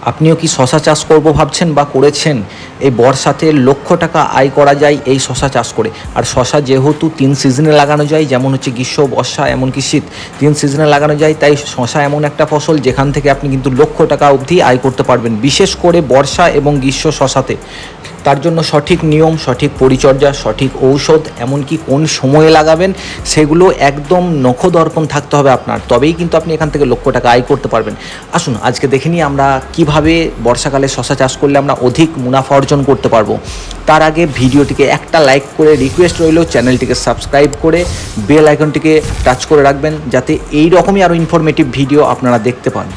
আপনিও কি শশা চাষ করব ভাবছেন বা করেছেন? এই বর্ষাতে লক্ষ টাকা আয় করা যায় এই শশা চাষ করে। আর শশা যেহেতু 3 সিজনে লাগানো যায়, যেমন হচ্ছে গ্রীষ্ম, বর্ষা, এমনকি শীত, 3 সিজনে লাগানো যায়, তাই শশা এমন একটা ফসল যেখান থেকে আপনি কিন্তু লক্ষ টাকা অবধি আয় করতে পারবেন, বিশেষ করে বর্ষা এবং গ্রীষ্ম শশাতে। তার জন্য সঠিক নিয়ম, সঠিক পরিচর্যা, সঠিক ঔষধ, এমনকি কোন সময়ে লাগাবেন সেগুলো একদম নখদর্পণ থাকতে হবে আপনার, তবেই কিন্তু আপনি এখান থেকে লক্ষ টাকা আয় করতে পারবেন। আসুন আজকে দেখে নিই আমরা কিভাবে বর্ষাকালে শশা চাষ করলে আমরা অধিক মুনাফা অর্জন করতে পারবো। তার আগে ভিডিওটিকে একটা লাইক করে রিকোয়েস্ট রইল চ্যানেলটিকে সাবস্ক্রাইব করে বেল আইকনটিকে টাচ করে রাখবেন, যাতে এই রকমই আরও ইনফরমেটিভ ভিডিও আপনারা দেখতে পান।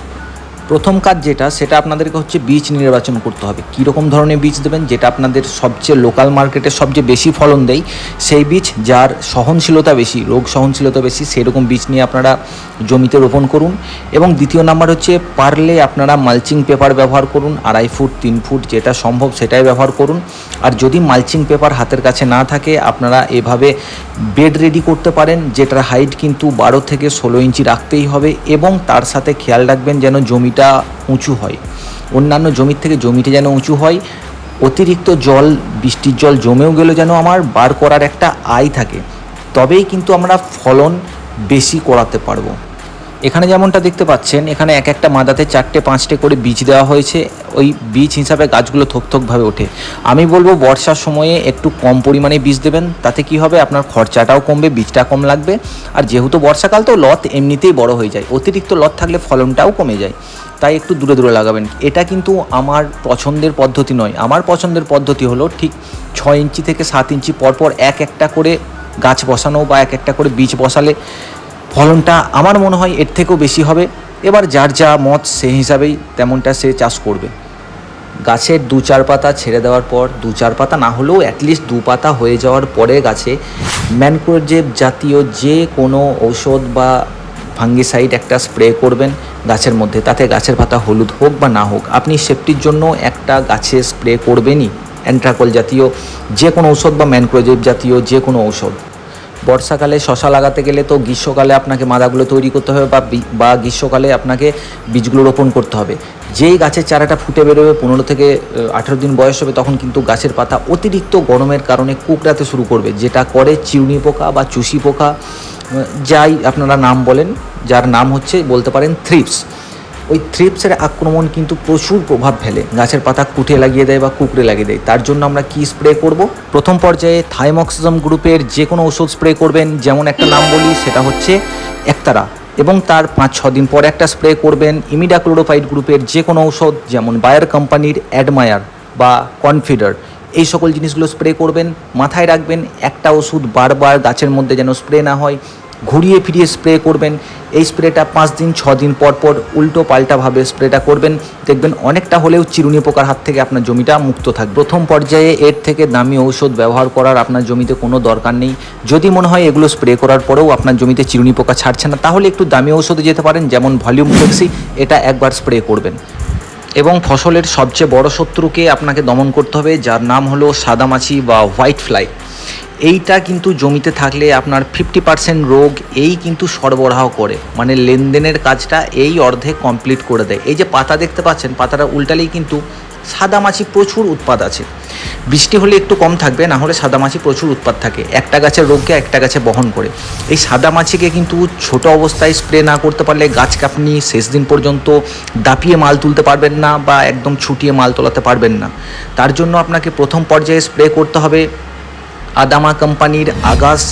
প্রথম কাজ যেটা, সেটা আপনাদেরকে হচ্ছে বীজ নির্বাচন করতে হবে। কীরকম ধরনের বীজ দেবেন, যেটা আপনাদের সবচেয়ে লোকাল মার্কেটে সবচেয়ে বেশি ফলন দেয় সেই বীজ, যার সহনশীলতা বেশি, রোগ সহনশীলতা বেশি, সেরকম বীজ নিয়ে আপনারা জমিতে রোপণ করুন। এবং দ্বিতীয় নাম্বার হচ্ছে, পারলে আপনারা মালচিং পেপার ব্যবহার করুন, 2.5 ফুট 3 ফুট যেটা সম্ভব সেটাই ব্যবহার করুন। আর যদি মালচিং পেপার হাতের কাছে না থাকে, আপনারা এভাবে বেড রেডি করতে পারেন, যেটার হাইট কিন্তু 12 থেকে 16 ইঞ্চি রাখতেই হবে। এবং তার সাথে খেয়াল রাখবেন যেন জমিটা উঁচু হয়, অন্যান্য জমির থেকে জমিটা যেন উঁচু হয়। অতিরিক্ত জল, বৃষ্টির জল জমেও গেলে যেন আমার বার করার একটা আয় থাকে, তবেই কিন্তু আমরা ফলন বেশি করাতে পারবো। এখানে যেমনটা দেখতে পাচ্ছেন, এখানে এক একটা মাদাতে 4টে 5টে করে বীজ দেওয়া হয়েছে। ওই বীজ হিসাবে গাছগুলো থকথকভাবে ওঠে। আমি বলবো বর্ষার সময়ে একটু কম পরিমাণে বীজ দেবেন, তাতে কি হবে, আপনার খরচাটাও কমবে, বীজটা কম লাগবে। আর যেহেতু বর্ষাকাল, তো লত এমনিতেই বড় হয়ে যায়, অতিরিক্ত লত থাকলে ফলনটাও কমে যায়, তাই একটু দূরে দূরে লাগাবেন। এটা কিন্তু আমার পছন্দের পদ্ধতি নয়। আমার পছন্দের পদ্ধতি হলো ঠিক 6 ইঞ্চি থেকে 7 ইঞ্চি পরপর এক একটা করে গাছ বসানো, বা এক একটা করে বীজ বসালে ফলনটা আমার মনে হয় এর থেকেও বেশি হবে। এবার যার যা মত সেই হিসাবেই তেমনটা সে চাষ করবে। গাছের 2-4 পাতা ছেড়ে দেওয়ার পর, 2-4 পাতা না হলেও অ্যাটলিস্ট 2 পাতা হয়ে যাওয়ার পরে গাছে ম্যানকোজেব জাতীয় যে কোনো ঔষধ বা ফাঙ্গিসাইড একটা স্প্রে করবেন গাছের মধ্যে, তাতে গাছের পাতা হলুদ হোক বা না হোক, আপনি সেফটির জন্য একটা গাছে স্প্রে করবেনই। অ্যান্ট্রাকল জাতীয় যে কোনো ঔষধ বা ম্যানকোজেব জাতীয় যে কোনো ঔষধ। বর্ষাকালে শশা লাগাতে গেলে তো গ্রীষ্মকালে আপনাকে মাদাগুলো তৈরি করতে হবে, বা গ্রীষ্মকালে আপনাকে বীজগুলো রোপণ করতে হবে। যেই গাছের চারাটা ফুটে বেরোবে, 15 থেকে 18 দিন বয়স হবে, তখন কিন্তু গাছের পাতা অতিরিক্ত গরমের কারণে কুঁকড়াতে শুরু করবে, যেটা করে চিরুনি পোকা বা চুষি পোকা, যাই আপনারা নাম বলেন, যার নাম হচ্ছে বলতে পারেন থ্রিপস। ওই থ্রিপসের আক্রমণ কিন্তু প্রচুর প্রভাব ফেলে, গাছের পাতা কুটে লাগিয়ে দেয় বা কুকড়ে লাগিয়ে দেয়। তার জন্য আমরা কি স্প্রে করব? প্রথম পর্যায়ে থাইমক্সাম গ্রুপের যে কোনো ওষুধ স্প্রে করবেন। যেমন একটা নাম বলি, সেটা হচ্ছে একতারা। এবং তার 5-6 দিন পর একটা স্প্রে করবেন ইমিডাক্লোরোপাইড গ্রুপের যে কোনো ঔষধ, যেমন বায়ার কোম্পানির অ্যাডমায়ার বা কনফিডার। এই সকল জিনিসগুলো স্প্রে করবেন। মাথায় রাখবেন, একটা ওষুধ বারবার গাছের মধ্যে যেন স্প্রে না হয়, ঘুরিয়ে ফিরিয়ে স্প্রে করবেন। এই স্প্রেটা 5-6 দিন পর পর উল্টো পাল্টাভাবে স্প্রেটা করবেন। দেখবেন অনেকটা হলেও চিরুনি পোকার হাত থেকে আপনার জমিটা মুক্ত থাকবে। প্রথম পর্যায়ে এর থেকে দামি ঔষধ ব্যবহার করার আপনার জমিতে কোনো দরকার নেই। যদি মনে হয় এগুলো স্প্রে করার পরেও আপনার জমিতে চিরুনি পোকা ছাড়ছে না, তাহলে একটু দামি ঔষধে যেতে পারেন, যেমন ভলিউম ফ্লেক্সি। এটা একবার স্প্রে করবেন। এবং ফসলের সবচেয়ে বড় শত্রুকে আপনাকে দমন করতে হবে, যার নাম হলো সাদামাছি বা হোয়াইট ফ্লাই। এইটা কিন্তু জমিতে থাকলে আপনার 50% রোগ এই কিন্তু সরবরাহ করে, মানে লেনদেনের কাজটা এই অর্ধেক কমপ্লিট করে দেয়। এই যে পাতা দেখতে পাচ্ছেন, পাতাটা উল্টালেই কিন্তু সাদামাছি প্রচুর উৎপাদ আছে। বৃষ্টি হলে একটু কম থাকবে, না হলে সাদামাছি প্রচুর উৎপাদ থাকে, একটা গাছের রোগকে একটা গাছে বহন করে। এই সাদামাছিকে কিন্তু ছোট অবস্থায় স্প্রে না করতে পারলে গাছকে আপনি শেষ দিন পর্যন্ত দাপিয়ে মাল তুলতে পারবেন না, বা একদম ছুটিয়ে মাল তোলাতে পারবেন না। তার জন্য আপনাকে প্রথম পর্যায়ে স্প্রে করতে হবে আদামা কোম্পানির আগাস,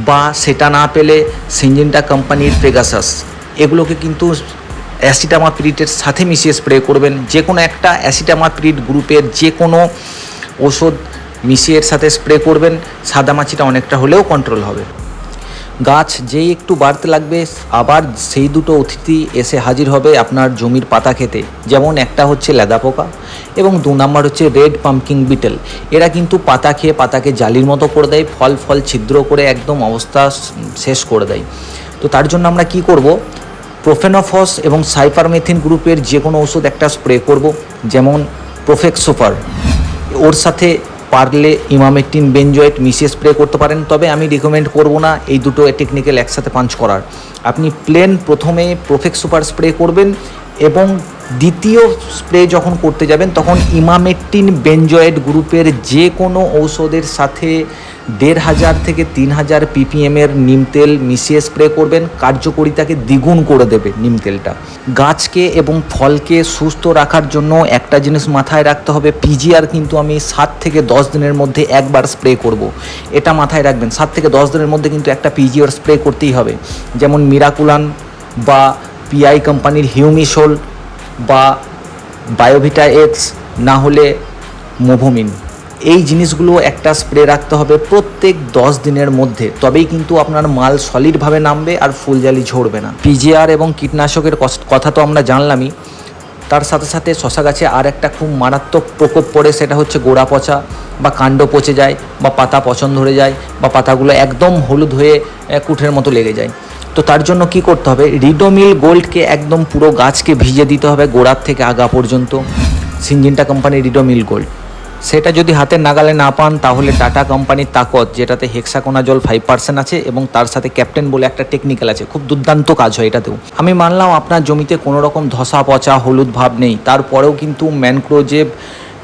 বা সেটা না পেলে সিনজেন্টা কোম্পানির পেগাসাস। এগুলোকে কিন্তু অ্যাসিটামাপ্রিডের সাথে মিশিয়ে স্প্রে করবেন। যে কোনো একটা অ্যাসিটামাপ্রিড গ্রুপের যে কোনো ওষুধ মিশিয়ে এর সাথে স্প্রে করবেন, সাদামাছিটা অনেকটা হলেও কন্ট্রোল হবে। গাছ যেই একটু বাড়তে লাগবে, আবার সেই দুটো অতিথি এসে হাজির হবে আপনার জমির পাতা খেতে। যেমন একটা হচ্ছে লেদা পোকা, এবং 2 নাম্বার হচ্ছে রেড পাম্পকিন বিটেল। এরা কিন্তু পাতা খেয়ে পাতাকে জালির মতো করে দেয়, ফল ছিদ্র করে একদম অবস্থা শেষ করে দেয়। তো তার জন্য আমরা কি করব, প্রোফেনোফস এবং সাইপারমেথিন গ্রুপের যে কোনো ওষুধ একটা স্প্রে করব, যেমন প্রোফেক্স সুপার। ওর সাথে পারলে ইমামেকটিন বেনজয়েট মিশিয়ে স্প্রে করতে পারেন। তবে আমি রিকমেন্ড করব না এই দুটো টেকনিক্যাল একসাথে পাঞ্চ করার। আপনি প্লেন প্রথমে প্রোফেক্স সুপার স্প্রে করবেন, এবং দ্বিতীয় স্প্রে যখন করতে যাবেন তখন ইমামেট্টিন বেনজয়েড গ্রুপের যে কোনো ঔষধের সাথে 1500 থেকে 3000 ppm নিম তেল মিশিয়ে স্প্রে করবেন। কার্যকারিতাকে দ্বিগুণ করে দেবে নিম তেলটা। গাছকে এবং ফলকে সুস্থ রাখার জন্য একটা জিনিস মাথায় রাখতে হবে, পিজিআর কিন্তু আমি 7 থেকে 10 দিনের মধ্যে একবার স্প্রে করব। এটা মাথায় রাখবেন, 7 থেকে 10 দিনের মধ্যে কিন্তু একটা পিজিআর স্প্রে করতেই হবে। যেমন মিরাকুলান বা পিআই কোম্পানির হিউমিসোল বা বায়োভিটা এক্স, না হলে মোভোমিন, এই জিনিসগুলো একটা স্প্রে রাখতে হবে প্রত্যেক 10 দিনের মধ্যে, তবেই কিন্তু আপনার মাল সলিডভাবে নামবে আর ফুলজালি ঝরবে না। পিজিআর এবং কীটনাশকের কথা তো আমরা জানলামই, তার সাথে সাথে শশা গাছে আর একটা খুব মারাত্মক প্রকোপ পড়ে, সেটা হচ্ছে গোড়া পচা বা কাণ্ড পচে যায় বা পাতা পচন ধরে যায় বা পাতাগুলো একদম হলুদ হয়ে কুঠের মতো লেগে যায়। তো তার জন্য কি করতে হবে, রিডোমিল গোল্ডকে একদম পুরো গাছকে ভিজে দিতে হবে গোড়ার থেকে আগা পর্যন্ত, সিনজিন্টা কোম্পানির রিডোমিল গোল্ড। সেটা যদি হাতের নাগালে না পান তাহলে টাটা কোম্পানির তাকত, যেটাতে হেক্সাকোনাজল 5% আছে এবং তার সাথে ক্যাপ্টেন বলে একটা টেকনিক্যাল আছে, খুব দুর্দান্ত কাজ হয় এটাতেও। আমি মানলাম আপনার জমিতে কোনো রকম ধসা পচা হলুদ ভাব নেই, তারপরেও কিন্তু ম্যানক্রোজেব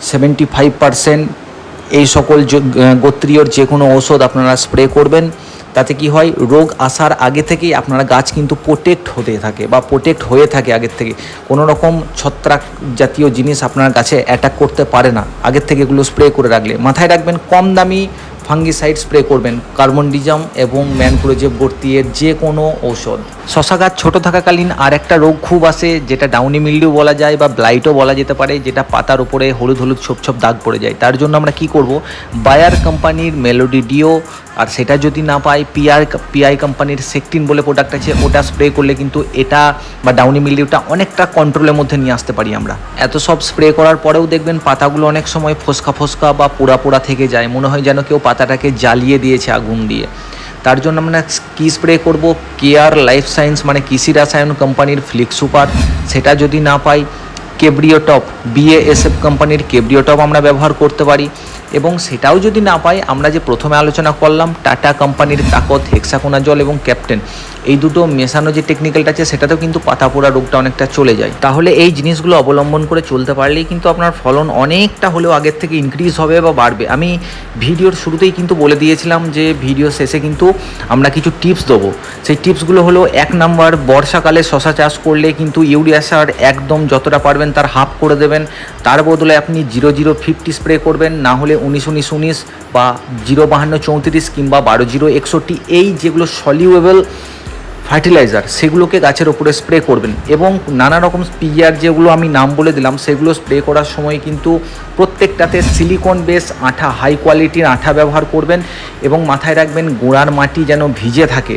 75% এই সকল গোত্রীয় যে কোনো ঔষধ আপনারা স্প্রে করবেন। তাতে কি হয়, রোগ আসার আগে থেকেই আপনারা গাছ কিন্তু প্রোটেক্ট হতে থাকে বা প্রোটেক্ট হয়ে থাকে আগের থেকে। কোনো রকম ছত্রাক জাতীয় জিনিস আপনার গাছে অ্যাটাক করতে পারে না আগের থেকে এগুলো স্প্রে করে রাখলে। মাথায় রাখবেন, কম দামি ফাঙ্গিসাইড স্প্রে করবেন, কার্বনডিজাম এবং ম্যানক্রোজেব গোত্রীর যে কোনো ঔষধ। শশা গাছ ছোটো থাকাকালীন আর একটা রোগ খুব আসে, যেটা ডাউনি মিল্ডিউ বলা যায় বা ব্লাইটও বলা যেতে পারে, যেটা পাতার উপরে হলুদ হলুদ ছোপ ছোপ দাগ পড়ে যায়। তার জন্য আমরা কি করব, বায়ার কোম্পানির মেলোডি ডিও, আর সেটা যদি না পাই পিআই কোম্পানির সেকটিন বলে প্রোডাক্ট আছে, ওটা স্প্রে করলে কিন্তু এটা বা ডাউনি মিল্ডিউটা অনেকটা কন্ট্রোলের মধ্যে নিয়ে আসতে পারি আমরা। এত সব স্প্রে করার পরেও দেখবেন পাতাগুলো অনেক সময় ফোসকা ফোসকা বা পোড়া পোড়া থেকে যায়, মনে হয় যেন কেউ পাতাটাকে জ্বালিয়ে দিয়েছে আগুন দিয়ে। তার জন্য আমরা কী স্প্রে করব, কেয়ার লাইফ সায়েন্স মানে কৃষি রাসায়ন কোম্পানির ফ্লিক্স সুপার, সেটা যদি না পাই কেব্রিওটপ BASF কোম্পানির কেব্রিওটপ আমরা ব্যবহার করতে পারি। এবং সেটাও যদি না পাই, আমরা যে প্রথমে আলোচনা করলাম টাটা কোম্পানির তাকত, হেক্সাকোনাজল এবং ক্যাপ্টেন, এই দুটো মেশানো যে টেকনিক্যালটা আছে সেটাতেও কিন্তু পাতা পোড়া রোগটা অনেকটা চলে যায়। তাহলে এই জিনিসগুলো অবলম্বন করে চলতে পারলেই কিন্তু আপনার ফলন অনেকটা হলেও আগের থেকে ইনক্রিজ হবে বা বাড়বে। আমি ভিডিওর শুরুতেই কিন্তু বলে দিয়েছিলাম যে ভিডিও শেষে কিন্তু আমরা কিছু টিপস দেবো। সেই টিপসগুলো হলো, 1 নম্বর, বর্ষাকালে শশা চাষ করলে কিন্তু ইউরিয়া সার একদম যতটা পারবেন তার হাফ করে দেবেন, তার বদলে আপনি 0050 স্প্রে করবেন, না হলে 19-19-19 বা 052-34 কিংবা 12-061, এই যেগুলো সলিউয়েবল ফার্টিলাইজার সেগুলোকে গাছের ওপরে স্প্রে করবেন। এবং নানা রকম পিজিআর যেগুলো আমি নাম বলে দিলাম সেগুলো স্প্রে করার সময় কিন্তু প্রত্যেকটাতে সিলিকন বেস আঠা, হাই কোয়ালিটির আঠা ব্যবহার করবেন। এবং মাথায় রাখবেন, গোড়ার মাটি যেন ভিজে থাকে,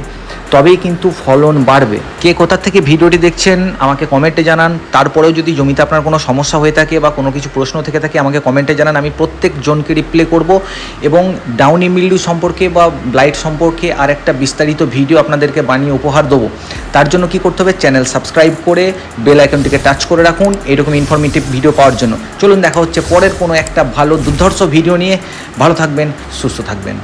তবেই কিন্তু ফলন বাড়বে। কে কোথা থেকে ভিডিওটি দেখছেন আমাকে কমেন্টে জানান। তারপরেও যদি জমিতে আপনার কোনো সমস্যা হয়ে থাকে বা কোনো কিছু প্রশ্ন থেকে থাকে আমাকে কমেন্টে জানান, আমি প্রত্যেক জনকে রিপ্লাই করব। এবং ডাউনি মিল্ডিউ সম্পর্কে বা ব্লাইট সম্পর্কে আর একটা বিস্তারিত ভিডিও আপনাদেরকে বানিয়ে উপহার দেবো। তার জন্য কি করতে হবে, চ্যানেল সাবস্ক্রাইব করে বেল আইকনটিকে টাচ করে রাখুন এরকম ইনফরমেটিভ ভিডিও পাওয়ার জন্য। চলুন দেখা হচ্ছে পরের কোনো একটা ভালো দুর্ধর্ষ ভিডিও নিয়ে। ভালো থাকবেন, সুস্থ থাকবেন।